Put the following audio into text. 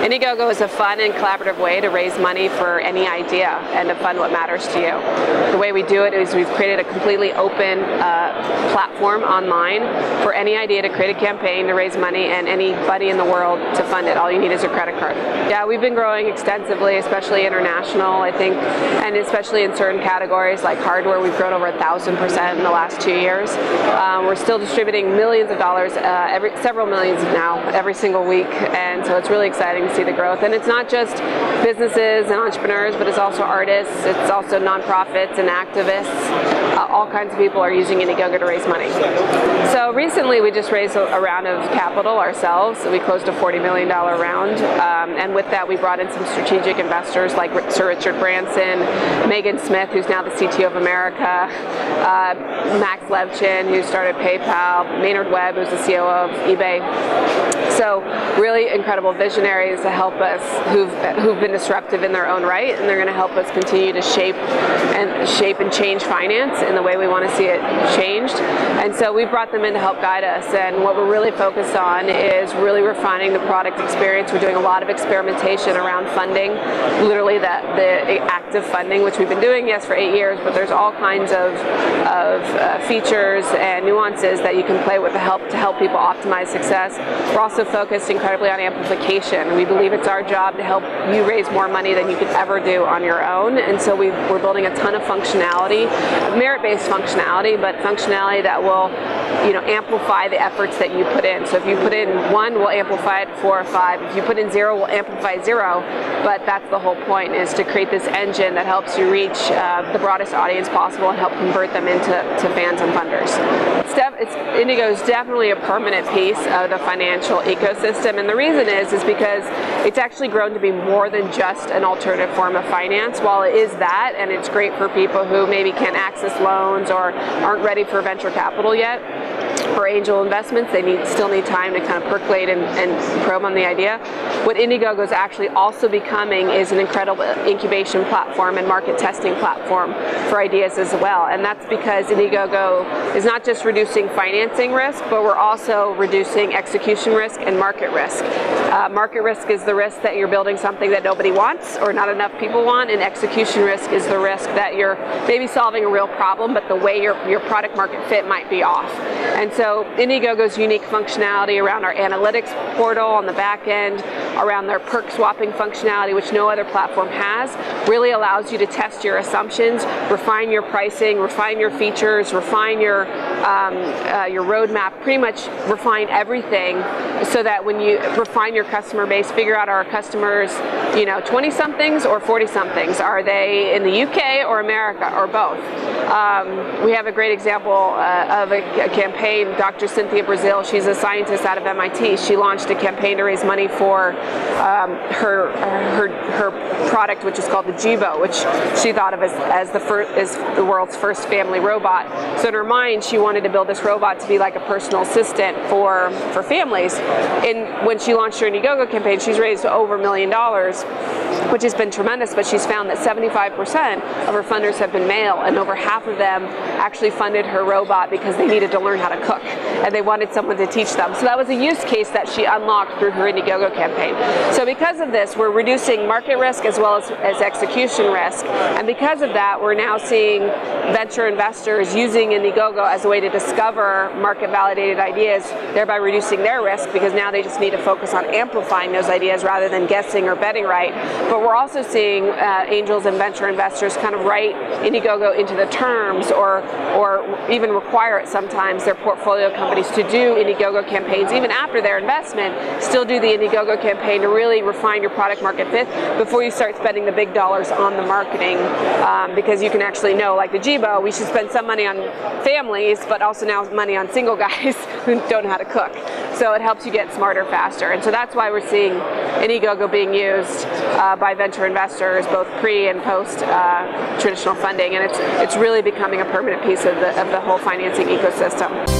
Indiegogo is a fun and collaborative way to raise money for any idea and to fund what matters to you. The way we do it is we've created a completely open platform online for any idea to create a campaign to raise money and anybody in the world to fund it. All you need is your credit card. Yeah, we've been growing extensively, especially international, I think, and especially in certain categories like hardware. We've grown over 1,000% in the last 2 years. We're still distributing millions of dollars, several millions now, every single week, and so it's really exciting to see the growth. And it's not just businesses and entrepreneurs, but it's also artists, it's also nonprofits and activists. All kinds of people are using Indiegogo to raise money. So recently we just raised a round of capital ourselves. We closed a $40 million round, and with that we brought in some strategic investors like Sir Richard Branson, Megan Smith, who's now the CTO of America, Max Levchin, who started PayPal, Maynard Webb, who's the COO of eBay. So really incredible visionaries to help us who've been disruptive in their own right, and they're going to help us continue to shape and change finance in the way we want to see it changed. And so we brought them in to help guide us, and what we're really focused on is really refining the product experience. We're doing a lot of experimentation around funding, literally the active funding, which we've been doing, yes, for 8 years, but there's all kinds of features and nuances that you can play with to help people optimize success. We're also focused incredibly on amplification. We believe it's our job to help you raise more money than you could ever do on your own, and so we're building a ton of functionality, merit-based functionality, but functionality that will, amplify the efforts that you put in. So if you put in 1, we'll amplify it 4 or 5. If you put in 0, we'll amplify 0. But that's the whole point, is to create this engine that helps you reach the broadest audience possible and help convert them into fans and funders. Indiegogo is definitely a permanent piece of the financial ecosystem, and the reason is because it's actually grown to be more than just an alternative form of finance. While it is that, and it's great for people who maybe can't access loans or aren't ready for venture capital yet, for angel investments, they still need time to kind of percolate and probe on the idea. What Indiegogo is actually also becoming is an incredible incubation platform and market testing platform for ideas as well. And that's because Indiegogo is not just reducing financing risk, but we're also reducing execution risk and market risk. Market risk is the risk that you're building something that nobody wants or not enough people want, and execution risk is the risk that you're maybe solving a real problem, but the way your product market fit might be off. And so Indiegogo's unique functionality around our analytics portal on the back end, around their perk swapping functionality, which no other platform has, really allows you to test your assumptions, refine your pricing, refine your features, refine your roadmap, pretty much refine everything, so that when you refine your customer base, figure out, our customers 20-somethings or 40-somethings? Are they in the UK or America or both? We have a great example of a campaign. Dr. Cynthia Brazil, she's a scientist out of MIT. She launched a campaign to raise money for her product, which is called the Jibo, which she thought of as the world's first family robot. So in her mind, she wanted to build this robot to be like a personal assistant for families. And when she launched her Indiegogo campaign, she's raised over $1 million, which has been tremendous, but she's found that 75% of her funders have been male, and over half of them actually funded her robot because they needed to learn how to cook, and they wanted someone to teach them. So that was a use case that she unlocked through her Indiegogo campaign. So because of this, we're reducing market risk as well as execution risk, and because of that, we're now seeing venture investors using Indiegogo as a way to discover market-validated ideas, thereby reducing their risk, because now they just need to focus on amplifying those ideas rather than guessing or betting right. But we're also seeing angels and venture investors kind of write Indiegogo into the terms, or even require it sometimes, their portfolio companies to do Indiegogo campaigns, even after their investment, still do the Indiegogo campaign to really refine your product market fit before you start spending the big dollars on the marketing, because you can actually know, like the Jibo, we should spend some money on families, but also now money on single guys who don't know how to cook. So it helps you get smarter faster. And so that's why we're seeing Indiegogo being used by venture investors, both pre and post traditional funding, and it's really becoming a permanent piece of the whole financing ecosystem.